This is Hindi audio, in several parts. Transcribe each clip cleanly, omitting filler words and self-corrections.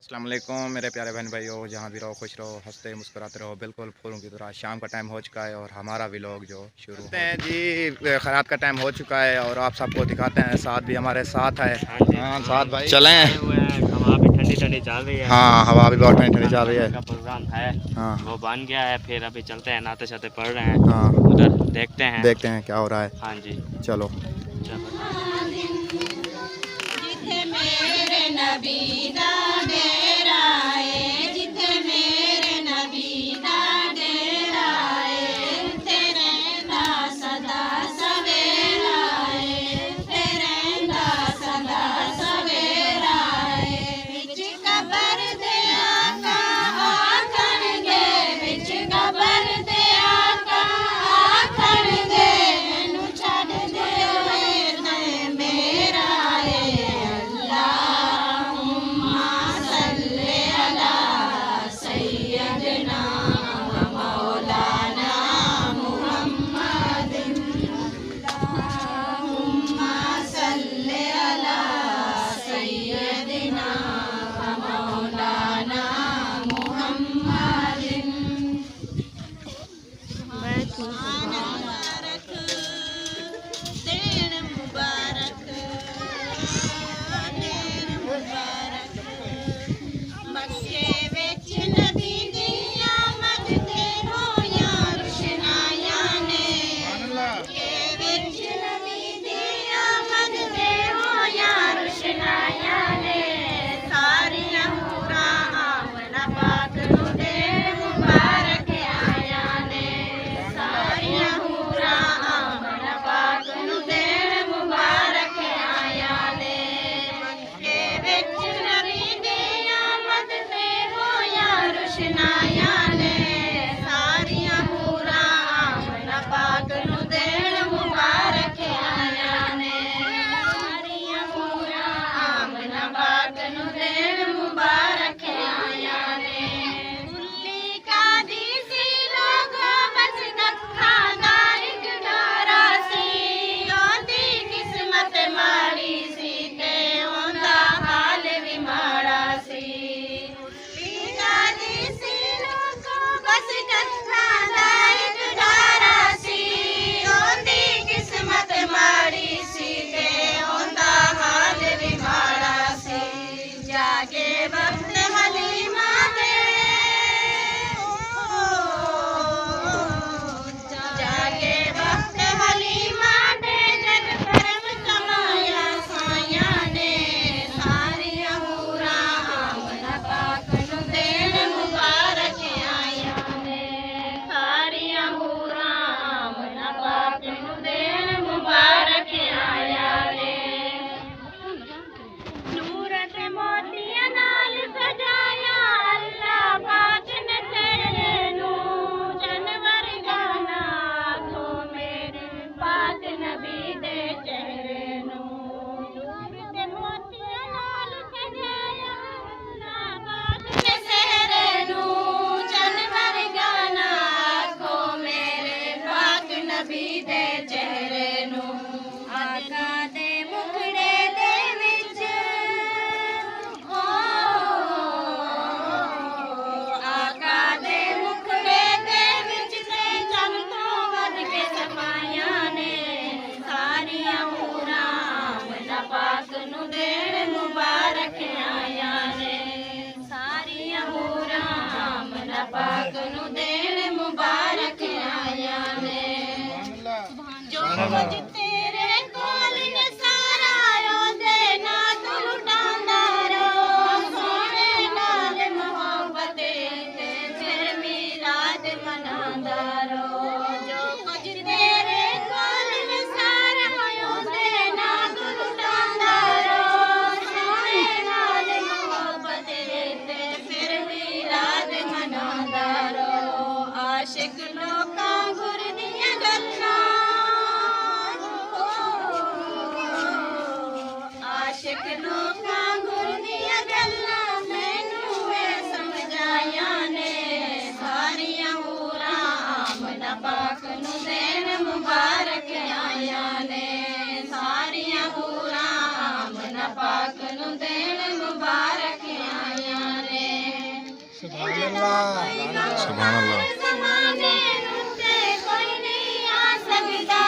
अस्सलाम वालेकुम मेरे प्यारे बहन भाइयों, जहाँ भी रहो खुश रहो, हंसते मुस्कुराते रहो, बिल्कुल फूलों की तरह। शाम का टाइम हो चुका है और हमारा व्लॉग जो शुरू होते हैं जी। खैरात का टाइम हो चुका है और आप सबको दिखाते हैं। साथ भी हमारे साथ है। हाँ साथ भाई चलें। हवा भी ठंडी ठंडी चल रही है। हाँ हवा भी बहुत ठंडी ठंडी चल रही है। का प्रोग्राम है हाँ वो बन गया है। फिर अभी चलते हैं, नाते शाते पढ़ रहे हैं। हाँ उधर देखते हैं क्या हो रहा है। हाँ जी चलो जिथे मेरे नबी दा डेरा है, जिथे मेरे नबी दा डेरा है, उत्थे रहिंदा सदा सवेरा है, उत्थे रहिंदा सदा सवेरा है। विच कबर दे आका आखणगे, विच कबर दे आका आखणगे, मैनू छड्ड दे वेरना मेरा सुभान अल्लाह। ज़माने उत्ते कोई नहीं आ सकदा,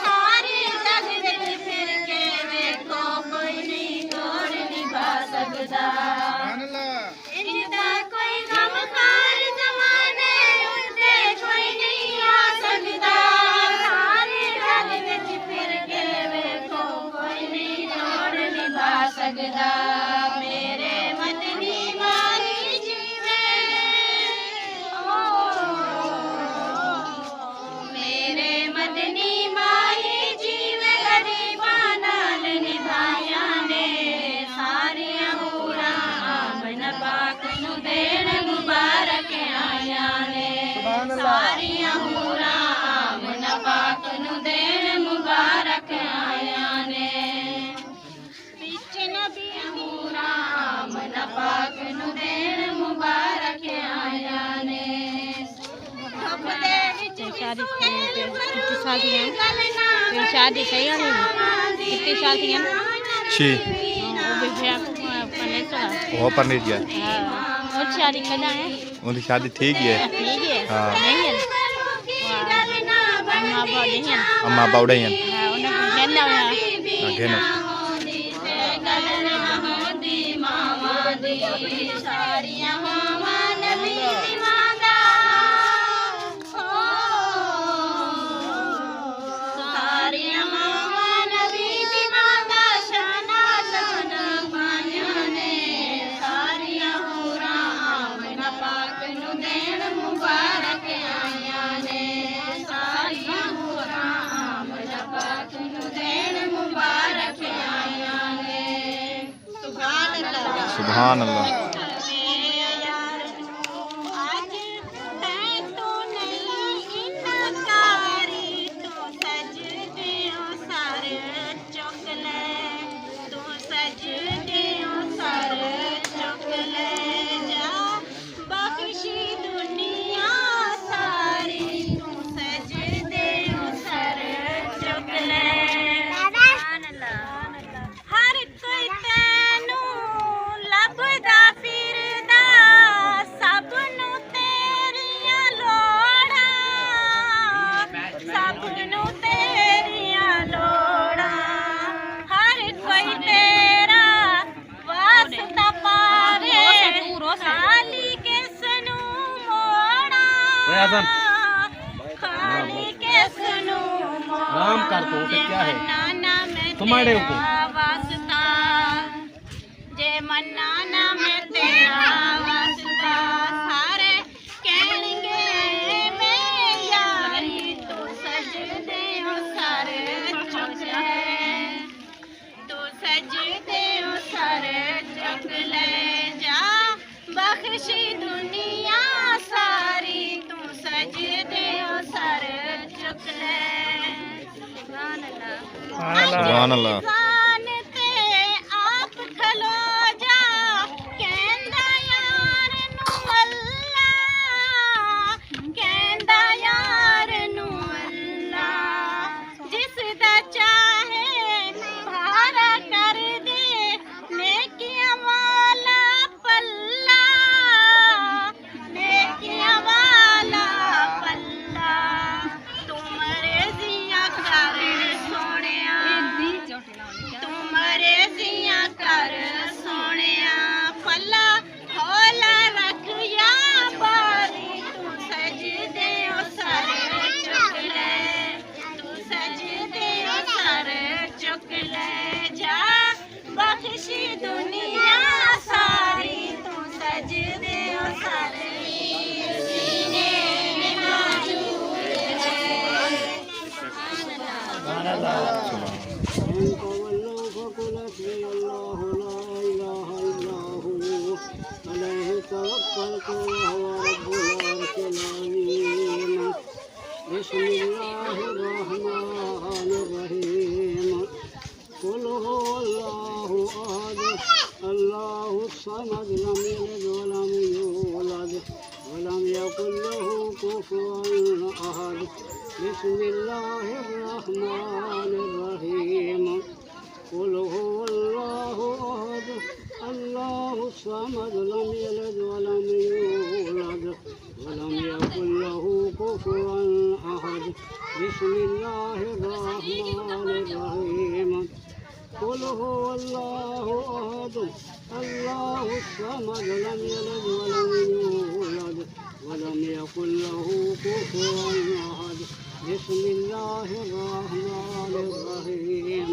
सारे जग विच फिर के वेखो कोई नहीं तोड़ निभा सकदा। इंदा कोई गमखार ज़माने उत्ते कोई नहीं आ सकदा, सारे जग विच फिर के वेखो कोई नहीं तोड़ निभा सकदा। मेरे वतनी मारी जीवे, मेरे मदनी माही जीवे गरीबां नाल निभाया ने, सारियां हूरां आमन पाक नू देण मुबारक आया ने, सारियां हूरां आमन पाक नू देण मुबारक आया ने। विच नबी हूरां आमन पाक नू देण मुबारक आया ने। शादी कई कितनी साल थी छी वो पर नहीं दिया और शादी कदा है उनकी शादी ठीक है। ठीक है हाँ। नहीं है अम्मा बाबा नहीं है अम्मा बाउडा ही उन्हें खेलना है घेनो सारियां मामा नबी दीवाना, सारियां मामा नबी दीवाना, शाना शाना पाया ने, सारियां हूरां आमन पाक नू देण मुबारक आया ने, सारियां हूरां आमन पाक नू देण मुबारक आया ने। सुभान अल्लाह। सुभान अल्लाह। हर कोई तैनू लभदा फिरदा, सब नू तेरियां लोड़ां, सब नू तेरियां लोड़ां। हर कोई तेरा वास्ता पावे, खाली किस नू मोड़ां, खाली किस नू आराम कर तो उसे क्या है तुम्हारे ऊपर वास्ता, जे मन्ना ना मैं तेरा वास्ता, सारे कहणगे मैं यारी तू सजदे ओ सर चुक ले, तू सजदे ओ सर चुक ले जा, बख्शी दुनिया सारी तू सजदे ओ सर चुक ले। सुभान अल्लाह। सुभान अल्लाह। जान ते आप खलो जा, कहंदा यार नू अल्लाह, कहंदा यार नू अल्लाह, जिस दा चाहे भारा कर दे, नेकियां वाला पल्ला, नेकियां वाला पल्ला, तू मर्ज़ियां कर सोहणिया। कुफुवन अहद बिस्मिल्लाहिर रहमानिर रहीम कुल हुवल्लाहु अहद अल्लाहुस समद लम यलिद वलम यूलद वलम यकुल लहू कुफुवन अहद बिस्मिल्लाहिर रहमानिर रहीम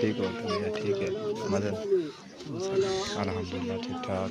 ठीक है मदद अल्हम्दुलिल्लाह ठीक ठाक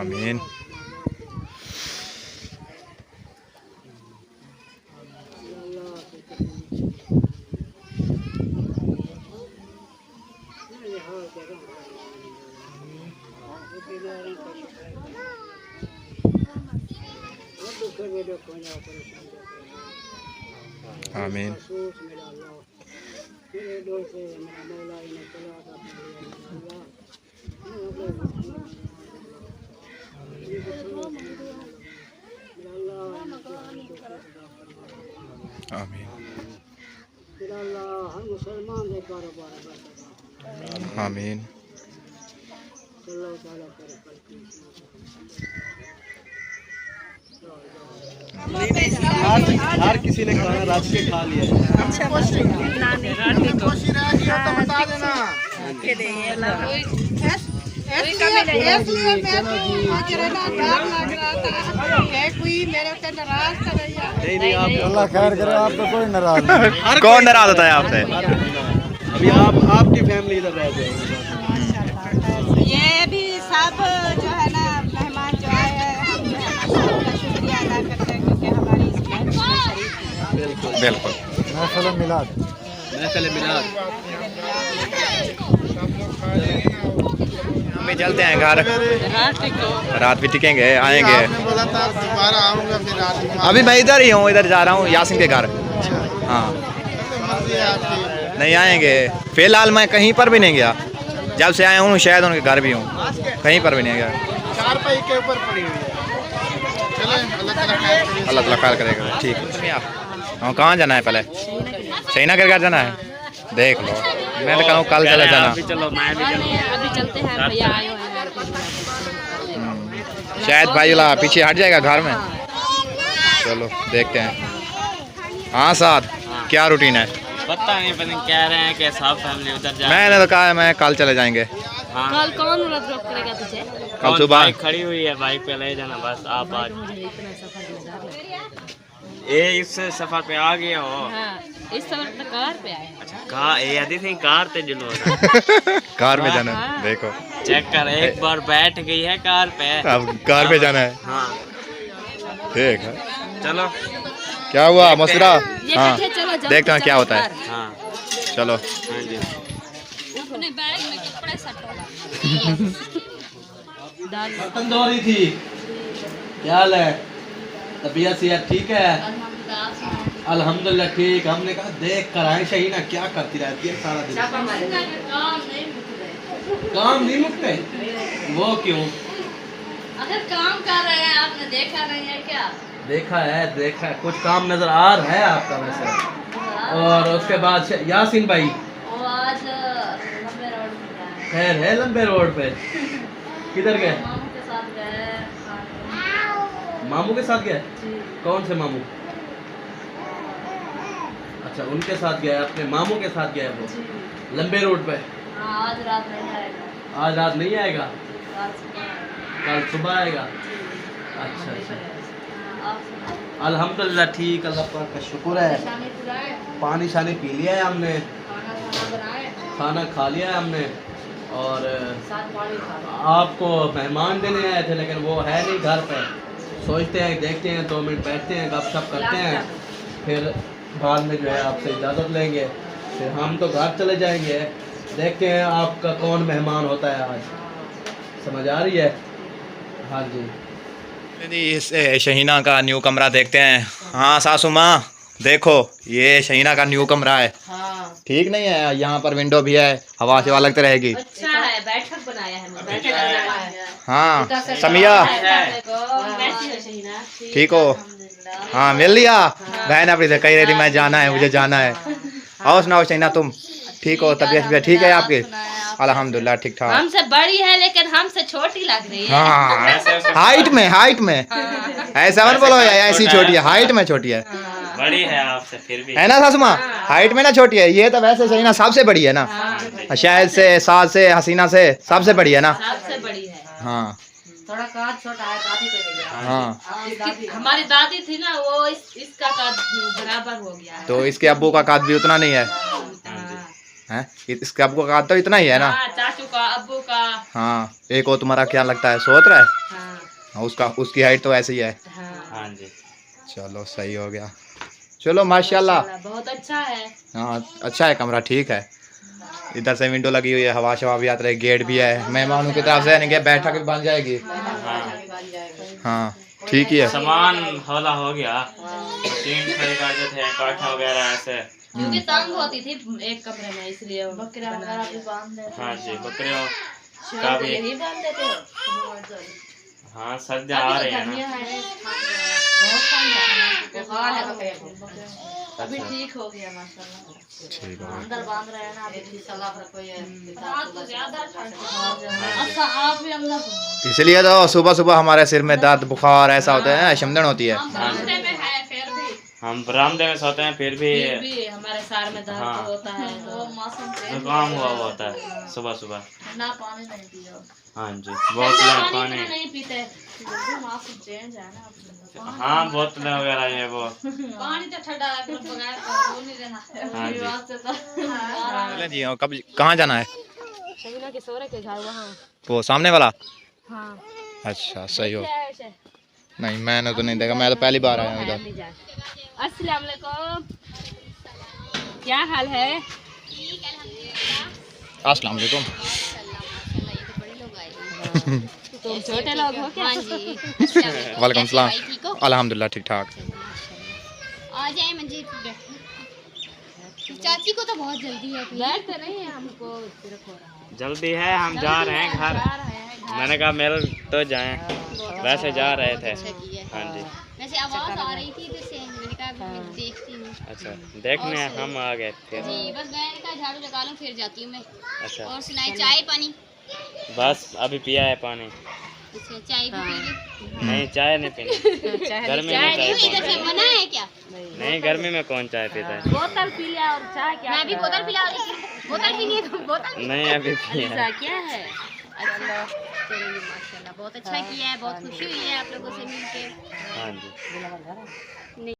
आमीन आमीन आमीन मुसलमान के कारोबार आमीन हर किसी ने खाना रात के खा लिया है। इसलिए मैं मुझे डर लग रहा था कि कोई मेरे पे नाराज कर रहा है। नहीं आप अल्लाह खैर करे, आपको कोई नाराज नहीं। कौन नाराज होता है आपसे? अभी आपकी फैमिली इधर रहते हैं। ये भी सब जो है ना मेहमान जो आए हैं हम जो है ना सबका शुक्रिया अदा करते हैं। बिल्कुल महफिल मिलाद। हम भी चलते हैं घर, रात भी टिकेंगे, आएंगे। बोला था दोबारा आऊँगा फिर रात। अभी मैं इधर ही हूँ, इधर जा रहा हूँ यासिन के घर। हाँ नहीं आएंगे, फिलहाल मैं कहीं पर भी नहीं गया, जब से आया हूँ शायद उनके घर भी हूँ, कहीं पर भी नहीं गया। 4 पाई के ऊपर पड़ी हुई है। चले अल्लाह ताला खैर करेगा। ठीक है, हाँ कहाँ जाना है पहले? शहीना के घर जाना है, देख लो। मैं तो कहूँ कल चले जाना। चलो मैं भी अभी चलते हैं, भैया आए हुए हैं घर पे। शायद भाई वाला पीछे हट जाएगा घर में। चलो देखते हैं। हाँ साथ क्या रूटीन है? पता नहीं, पता कह रहे हैं कि सब फैमिली उधर जा। मैंने तो कहा है मैं कल चले जाएंगे। हाँ कल कौन रोक करेगा तुझे? कल सुबह बाइक खड़ी हुई है, बाइक पे ले जाना बस। आप आज ये इस सफर पे आ गए हो? हाँ, इस सफर तो कार पे आए। कार ये आदि थी कार ते जुलो कार में जाना है, देखो चेक कर, एक बार बैठ गई है कार पे, अब कार पे जाना है। हाँ ठीक है, चलो क्या हुआ मसरा? ये हाँ कट्ठे चलो, जल्दी देखते हैं क्या होता है। हाँ चलो हाँ जी। अपने बैग में कपड़े सटो। डाल तंदूरी थी, क्या हाल है? तबीयत सेहत ठीक है? अल्हम्दुलिल्लाह ठीक। हमने कहा देख कर आए शहीना क्या करती रहती है सारा दिन। काम नहीं मुकते? वो क्यों? अगर काम कर रहे हैं, आपने देखा नहीं है क्या? देखा है, कुछ काम नजर आ रहा है आपका वैसे। और उसके बाद यासीन भाई वो आज लंबे रोड में गए, खैर है लंबे रोड पे? किधर गए? मामू के साथ गए। मामू के साथ गए? कौन से मामू? अच्छा उनके साथ गए, अपने मामू के साथ गए वो लंबे रोड पे। आज रात नहीं आएगा। आज रात नहीं आएगा, कल सुबह आएगा। कल सुबह आएगा। अच्छा अल्हम्दुलिल्लाह ठीक, अल्लाह पाक का शुक्र है। पानी शानी पी लिया है हमने, खाना खा लिया है हमने, और आपको मेहमान देने आए थे लेकिन वो है नहीं घर पे। सोचते हैं देखते हैं 2 मिनट बैठते हैं, गपशप करते हैं, फिर बाद में जो है आपसे इजाज़त लेंगे, फिर हम तो घर चले जाएंगे। देखते हैं आपका कौन मेहमान होता है आज, समझ आ रही है? हाँ जी इस शहीना का न्यू कमरा देखते हैं। हाँ सासू माँ देखो, ये शहीना का न्यू कमरा है। ठीक नहीं है? यहाँ पर विंडो भी है, हवा से लगती रहेगी। अच्छा है, बैठक बनाया है। हाँ समिया ठीक हो? हाँ मिल लिया। बहन अपनी से कही रही थी मैं जाना है, मुझे जाना है। और सुनाओ शहीना तुम ठीक हो? तबीयत ठीक है आपकी? अल्हम्दुलिल्लाह ठीक ठाक। हमसे बड़ी है लेकिन हमसे छोटी लग रही है। हाँ हाइट में ऐसा मत बोलो यार, ऐसी छोटी है, हाइट में छोटी है। बड़ी है आपसे फिर भी, है ना सासू माँ? हाइट में ना छोटी है, ये तो वैसे शहीना सबसे बड़ी है ना, शायद से सास से हसीना से सबसे बड़ी है ना। सबसे बड़ी है। हाँ थोड़ा काट छोटा है, दादी के हाँ हमारी दादी थी ना, वो इसका काद बराबर हो गया है। तो इसके अब्बू का काद भी उतना नहीं है, हैं? इसके अब्बू का काद तो इतना ही है ना। हाँ, चाचू का, अब्बू का। हाँ एक और तुम्हारा क्या लगता है, सोच रहा है? हाँ, उसकी हाइट तो ऐसी ही है। हाँ जी। चलो सही हो गया, चलो माशाल्लाह बहुत अच्छा है। हाँ अच्छा है कमरा, ठीक है। इधर से विंडो लगी हुई है, हवा शवा भी आती रही, गेट भी है, मेहमानों की तरफ से नहीं बैठक भी बन जाएगी। हाँ ठीक ही है। सामान हौला हो गया, टीम खड़े कर जो थे काठा वगैरह ऐसे, क्योंकि तंग होती थी एक कमरे में, इसलिए बकरियां वगैरह भी बांध देते। हाँ जी बकरियों का भी। यही बांध देते हो। हाँ सर्दियाँ आ रही है ना, अभी ठीक हो गया माशाल्लाह। ठीक है अंदर बांध रहे हैं ना, अभी सलाह रखो ये। अच्छा आप भी अंदर इसलिए तो सुबह सुबह हमारे सिर में दर्द बुखार ऐसा होता है, शमदन होती है। बरामदे में है फिर भी, हम बरामदे में सोते हैं फिर भी हमारे सार में दर्द हाँ। होता है। वो मौसम जुकाम हुआ होता है सुबह सुबह। ठंडा पानी नहीं पियो। हाँ जी बोतलें पानी, नहीं पीते। मौसम चेंज है ना। हाँ बोतलें वगैरह ये वो। पानी तो ठंडा है, पर बगैर वो नहीं रहना। हाँ जी चलें जी, कब कहाँ जाना है? शहीना के सोरे के घर वहाँ। वो सामने वाला? हाँ अच्छा सही हो। नहीं मैंने तो नहीं देखा, मैं तो पहली बार आया हूँ इधर। अस्सलाम वालेकुम, क्या हाल है? अस्सलाम वालेकुम। तुम छोटे लोग हो क्या? वालेकुम सलाम। अल्हम्दुलिल्लाह ठीक ठाक। आ जाए मंजीत बैठो। चाची को तो बहुत जल्दी है। बैठते नहीं है, हमको सिर्फ हो रहा है। जल्दी है, हम जा रहे हैं घर। मैंने कहा मिल तो जाएं, वैसे जा रहे थे। हाँ जी। वैसे आवाज आ रही थी इधर से, मैंने कहा मैं देखती हूँ। अच्छा, देखने हम आ गए थे। जी बस मैंने कहा झाड़ू लगा लूँ फिर जाती हूँ मैं। अच्छा, और सुनाए चाय पानी? बस अभी पिया है पानी। अच्छा चाय भी पी ली? नहीं चाय नहीं पीनी, गर्मी में चाय क्यों इधर से मना है क्या? नहीं, गर्मी में कौन चाय पीता है। बोतल पी लिया और चाय क्या? मैं भी बोतल पिला रही थी। बोतल पीनी है तो बोतल। नहीं अभी पिया है। क्या है? अच्छा चलिए माशाल्लाह बहुत अच्छा किया है, बहुत खुशी हुई है आप लोगों से मिलके। हाँ जी।